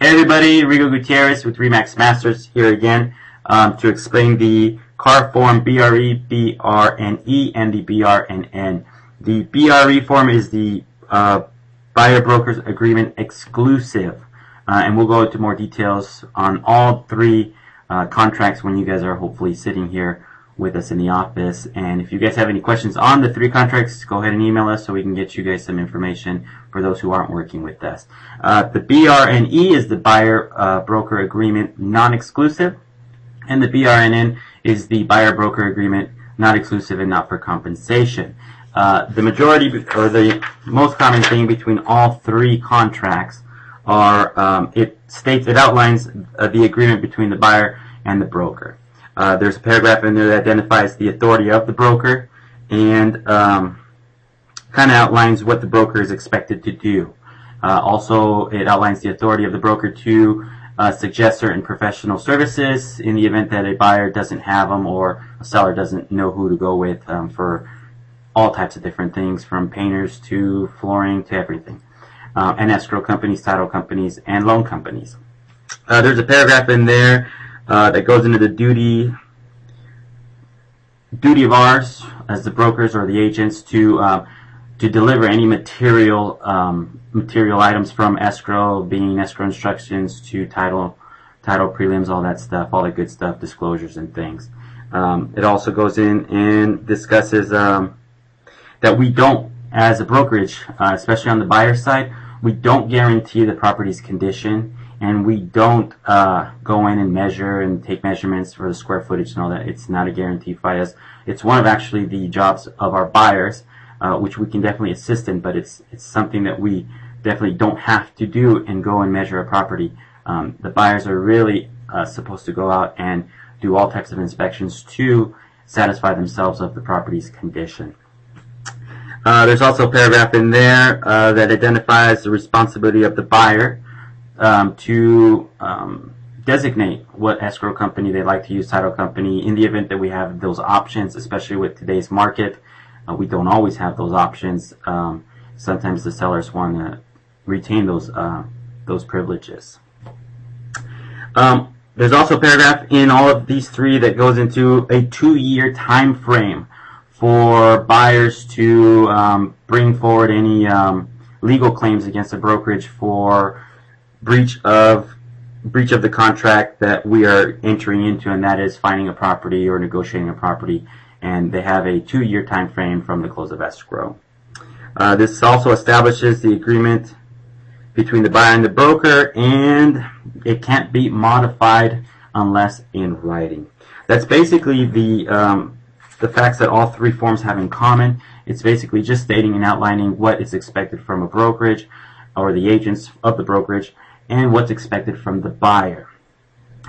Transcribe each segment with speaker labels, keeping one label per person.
Speaker 1: Hey everybody, Rigo Gutierrez with Remax Masters here again to explain the CAR form BRE, BRNE, and the BRNN. The BRE form is the Buyer-Brokers Agreement exclusive, and we'll go into more details on all three contracts when you guys are hopefully sitting here with us in the office. And if you guys have any questions on the three contracts, go ahead and email us so we can get you guys some information for those who aren't working with us. The BRNE is the Buyer-Broker Agreement non-exclusive, and the BRNN is the Buyer-Broker Agreement not-exclusive and not for compensation. The majority, or the most common thing between all three contracts are it outlines the agreement between the buyer and the broker. There's a paragraph in there that identifies the authority of the broker and kind of outlines what the broker is expected to do. Also, it outlines the authority of the broker to suggest certain professional services in the event that a buyer doesn't have them or a seller doesn't know who to go with for all types of different things, from painters to flooring to everything. And escrow companies, title companies, and loan companies. There's a paragraph in there that goes into the duty of ours as the brokers or the agents to deliver any material items from escrow, being escrow instructions to title prelims, all that stuff, all the good stuff, disclosures and things. It also goes in and discusses that we don't, as a brokerage, especially on the buyer side, we don't guarantee the property's condition, and we don't go in and measure and take measurements for the square footage and all that. It's not a guarantee by us. It's one of actually the jobs of our buyers, which we can definitely assist in, but it's something that we definitely don't have to do and go and measure a property. The buyers are really supposed to go out and do all types of inspections to satisfy themselves of the property's condition. There's also a paragraph in there that identifies the responsibility of the buyer to designate what escrow company they like to use, title company, in the event that we have those options, especially with today's market. We don't always have those options. Sometimes the sellers want to retain those privileges. There's also a paragraph in all of these three that goes into a 2-year time frame for buyers to bring forward any legal claims against a brokerage for breach of the contract that we are entering into, and that is finding a property or negotiating a property. And they have a 2-year time frame from the close of escrow. This also establishes the agreement between the buyer and the broker, and it can't be modified unless in writing. That's basically the facts that all three forms have in common. It's basically just stating and outlining what is expected from a brokerage or the agents of the brokerage and what's expected from the buyer.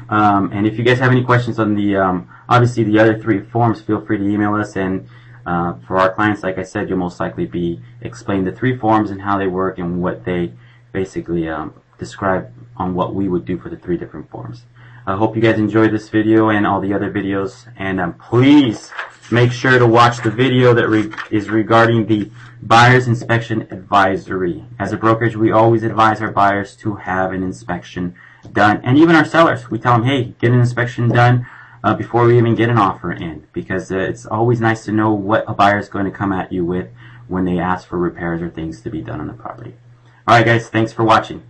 Speaker 1: And if you guys have any questions on the obviously the other three forms, feel free to email us. And for our clients, like I said, you'll most likely be explained the three forms and how they work and what they basically describe on what we would do for the three different forms. I hope you guys enjoyed this video and all the other videos, and please make sure to watch the video that is regarding the Buyer's Inspection Advisory. As a brokerage, we always advise our buyers to have an inspection done, and even our sellers. We tell them, hey, get an inspection done before we even get an offer in, because it's always nice to know what a buyer is going to come at you with when they ask for repairs or things to be done on the property. Alright guys, thanks for watching.